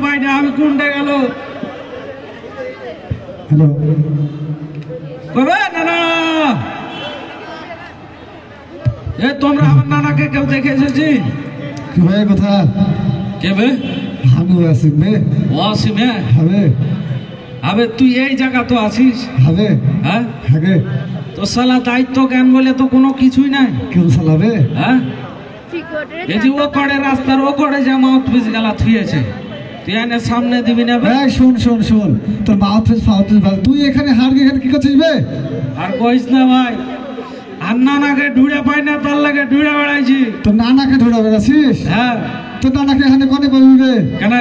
পাই না আমি কোনটা গেল হ্যালো কবে নানা এ তোমরা আমার নানাকে কেউ দেখে এসেছি কি ভাই কথা কে বে আমি আসিম বে ওয়াসিম হ্যাঁ হবে আবে তুই এই জায়গা তো আছিস হবে হ্যাঁ আগে তো সালা দায়িত্ব জ্ঞান বলে তো কোনো কিছুই নাই কেউ চালাবে হ্যাঁ এই যে ও করে রাস্তার ও করে জামা অফিস গেলা থুয়েছে তুই এনে সামনে দিবি না বে? এই শোন শোন শোন তোর মাউথেস ভালো তুই এখানে হার গিয়ে এখানে কি করছিস বে আর কইস না ভাই আর নানাকে ঢুড়ে পাই না তার লাগে ঢুড়ে বেড়াইছি তোর নানাকে ধরে বেড়াছিস হ্যাঁ তোর নানাকে এখানে কোনে পাবি বে কেন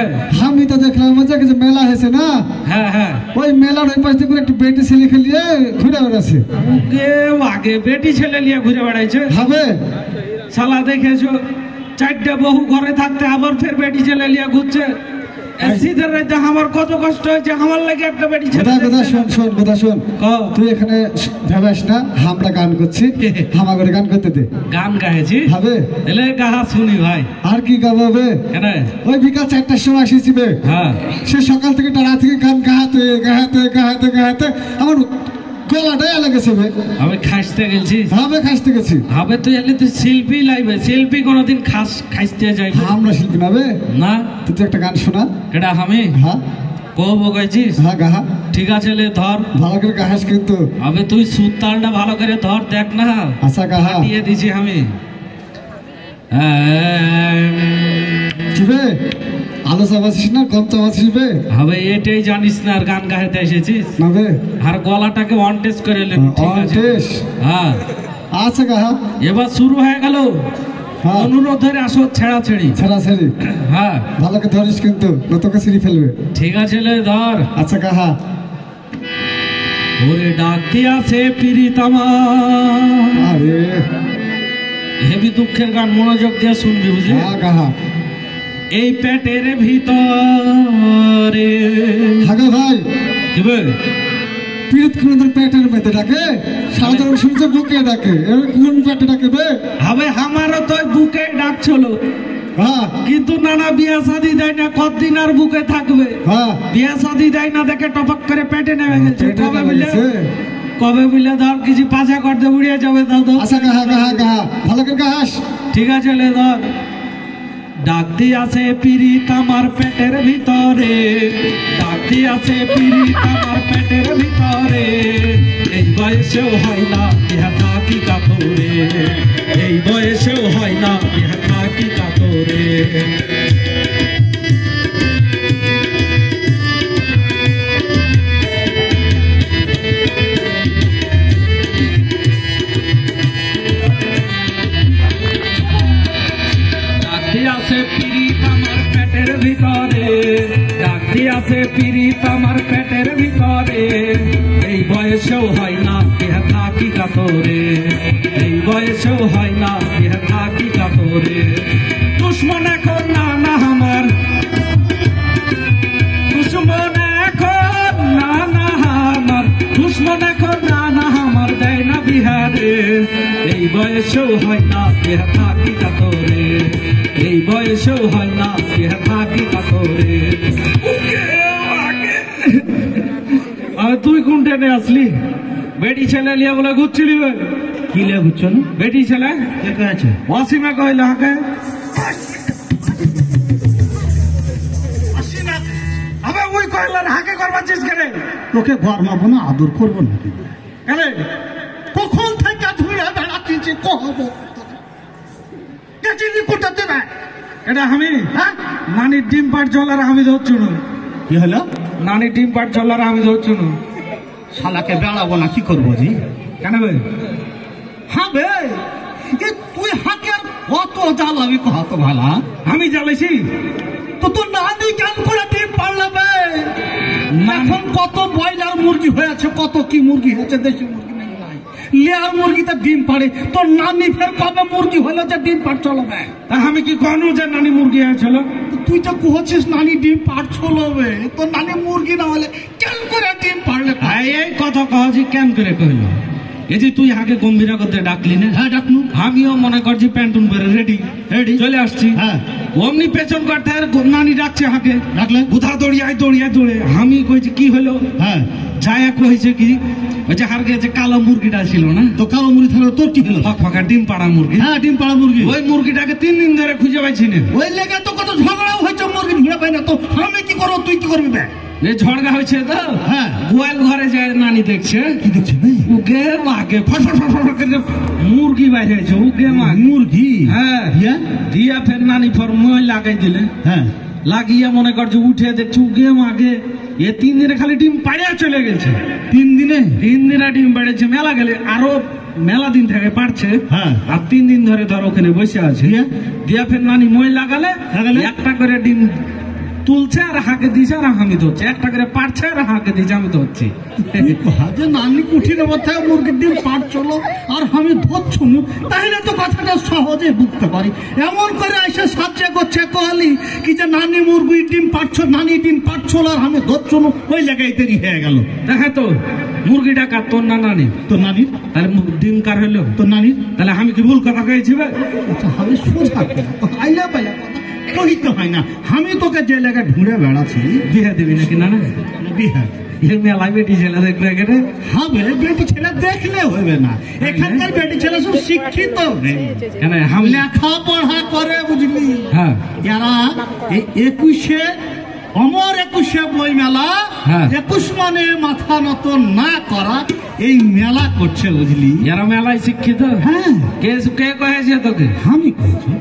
আমি তো দেখলাম মজা যে মেলা হয়েছে না হ্যাঁ হ্যাঁ ওই মেলার ওই পাশ থেকে একটু বেটি ছেলে খেলিয়ে ঘুরে বেড়াচ্ছে কেউ আগে বেটি ছেলে নিয়ে ঘুরে বেড়াইছে হবে শালা দেখেছো চারটা বহু ঘরে থাকতে আবার ফের বেটি ছেলে নিয়ে ঘুরছে শীতের রাতে আমার কত কষ্ট হয়েছে আমার লাগে একটা বেটি ছেলে কথা কথা শোন শোন কথা শোন কও। তুই এখানে ভেবাস না আমরা গান করছি হামা করে গান করতে দে গান গাইছি হবে এলে গাহা শুনি ভাই আর কি গাবে কেন ওই বিকাল 4টার সময় এসেছি বে হ্যাঁ সে সকাল থেকে রাত থেকে গান গাহাতে গাহাতে গাহাতে গাহাতে আমার গলাটাই লেগেছে বে আমি খাইতে গেছি হবে খাসতে গেছি হবে তুই এলে তুই শিল্পী লাইবে শিল্পী কোনোদিন খাইতে যাইবে আমরা শিল্পী না বে না তুই তো একটা গান শোনা এটা আমি হ্যাঁ কব গাইছিস হ্যাঁ গাহা ঠিক আছে লে ধর ভালো করে গাহাস কিন্তু আবে তুই সুতালটা ভালো করে ধর দেখ না আচ্ছা গাহা দিয়ে দিছি আমি কি বে আলো চাবাছিস না কম চাবাছিস বে হবে এটাই জানিস না আর গান গাইতে এসেছিস না বে আর গলাটাকে অন টেস্ট করে নে ঠিক আছে অন্টেশ হ্যাঁ আচ্ছা গাহা এবার শুরু হয়ে গেল হ্যাঁ অনুরোধের আসো ছেড়াছেড়ি ছেড়া ছেড়ি হ্যাঁ ভালো করে ধরিস কিন্তু নতকে সিঁড়ি ফেলবে ঠিক আছে লে ধর আচ্ছা গাহা ওরে ডাক দিয়া সে পিরিতামা আরে হেবি দুঃখের গান মনোযোগ দিয়ে শুনবি বুঝলি হ্যাঁ গাহা এই পেটের ভিতরে হাগে ভাই কি বে পীড়িত কোনদিন পেটের মেতে ডাকে সাধারণ শুনছে বুকে ডাকে এবার কোন পেটে ডাকে বে হবে আমারও তো বুকে ডাকছিল হ্যাঁ কিন্তু নানা বিয়া শাদি দেয় না কতদিন আর বুকে থাকবে হ্যাঁ বিয়া শাদি দেয় না দেখে টপক করে পেটে নেমে গেছে পেটে কবে নেমে বুঝলে গেছে। কবে বুঝলে ধর কিছু পাছা করতে উড়িয়ে যাবে দাও তো আচ্ছা গাহা গাহা গাহা ভালো করে গাহাস ঠিক আছে লে ধর ডাক দিয়াছে পিরিত আমার পেটের ভিতরে ডাক দিয়াছে পিরিত আমার পেটের ভিতরে এই বয়সেও হয় না বিহা থাকি কাতরে এই বয়সেও হয় না বিহা থাকি কাতরে আছে পিরিত আমার পেটের ভিতরে ডাকতে আছে পিরিত আমার পেটের ভিতরে এই বয়সেও হয় না বিহা থাকি কাতরে এই বয়সেও হয় না বিহা থাকি কাতরে দুশ্মন এখন না না আমার দুশ্মন এখন না না আমার দুশ্মন এখন না না আমার দেয় না বিহারে এই বয়সেও হয় না বিহা থাকি কাতরে এই বয়সেও হয় না বিহা থাকি কাতরে আর তুই কোন ট্রেনে আসলি বেটি ছেলে লিয়া বলে ঘুরছিলি কি লিয়া ঘুরছ বেটি ছেলে কে আছে ওয়াসিমা কইল হাকে আবে ওই কইলার হাকে করবাছিস কেন তোকে ঘর মারবো না আদর করবো নাকি কেন কখন থেকে ধুয়ে বেড়াচ্ছি কহবো চিনি কোটাতে না এটা আমি হ্যাঁ নানির ডিম পাট জলার আমি ধরছু না কি হলো নানির ডিম পাট জলার আমি ধরছু না শালাকে বেড়াবো না কি করবো জি কেন বে হ্যাঁ বে তুই হাকে কত জ্বালাবি কত ভালা আমি জ্বালাইছি তো তোর নানি কেন করে ডিম পারলে বে এখন কত ব্রয়লার মুরগি হয়েছে কত কি মুরগি হয়েছে দেশি মুরগি নাই লেয়ার মুরগিতে ডিম পাড়ে তোর নানি ফের কবে মুরগি হলো যে ডিম পাড় চলবে আমি কি কনু যে নানি মুরগি হয়েছিল তুই তো কুহছিস নানি ডিম পাড় চলবে তোর নানি মুরগি না হলে কেন করে ডিম পারলে এই কথা কহছি কেন করে কইল এই যে তুই হাকে গম্ভীরা করতে ডাকলি না হ্যাঁ ডাকনু আমিও মনে করছি প্যান্টুন পরে রেডি রেডি চলে আসছি হ্যাঁ অমনি পেছন কাটতে নানি ডাকছে হাকে, ডাকলে কোথা দৌড়িয়ায় দৌড়িয়ায় দৌড়ে। আমি কইছি কি হলো, হ্যাঁ ছায়া কইছে কি ওই যে হারকে যে কালো মুরগিটা ছিল না, তো কালো মুরগি থাকলে তোর কি হলো? ফক ফাঁকা ডিম পাড়া মুরগি, হ্যাঁ ডিম পাড়া মুরগি। ওই মুরগিটাকে 3 দিন ধরে খুঁজে পাইছি না। ওই লেগে তো কত ঝগড়াও হয়েছে, মুরগি ঘুরে পাই না। তো আমি কি করবো, তুই কি করবি বে? এই ঝড়গা হয়েছে তো, হ্যাঁ গোয়াল ঘরে যায় নানি দেখছে, কি দেখছে ভাই? উগে মাকে ফট ফট ফট ফট করে মুরগি বাইরে হয়েছে, উগে মা মুরগি, হ্যাঁ দিয়া দিয়া ফের নানি ফর মই লাগাই দিলে, হ্যাঁ লাগিয়ে মনে করছে উঠে দেখছে উগে মাকে এ 3 দিনে খালি ডিম পাড়িয়া চলে গেছে। 3 দিনে 3 দিনে ডিম বেড়েছে, মেলা গেলে আরো মেলা দিন থেকে পারছে, হ্যাঁ। আর 3 দিন ধরে ধর ওখানে বসে আছে। দিয়া ফের নানি মই লাগালে একটা করে ডিম তুলছে আর হাঁকে দিছে আর আমি ধরছি, একটা করে পারছে আর হাঁকে দিছে আমি ধরছি। যে নানি কুঠির অবস্থায় মুরগির ডিম পাড়ছিল আর আমি ধরছু, তাহলে তো কথাটা সহজে বুঝতে পারি। এমন করে এসে সাহায্য করছে কহলি কি যে নানি মুরগির ডিম পাড়ছো, নানি ডিম পাড়ছিল আর আমি ধরছু, ওই জায়গায় দেরি হয়ে গেল। দেখে তো মুরগিটা কার, তোর না নানি? তো নানির। তাহলে ডিম কার হইলো? তো নানির। তাহলে আমি কি ভুল কথা কয়েছি? আচ্ছা আমি সোজা আইলা পাইলা কথা কহিতে হয় না। আমি তোকে যে লেগে ঢুঁড়ে বেড়াচ্ছি, বিয়ে দিবি নাকি না? বিহার মেলায় বেটি ছেলে দেখবে এখানে হবে, বেটি ছেলে দেখলে হবে না। এখানকার বেটি ছেলে সব শিক্ষিত, লেখাপড়া করে, বুঝলি? হ্যাঁ এরা 21শে অমর 21শে বই মেলা, 21 মানে মাথা নত না করা, এই মেলা করছে, বুঝলি? এরা মেলায় শিক্ষিত। হ্যাঁ কে কে কয়েছে তোকে? আমি কইছি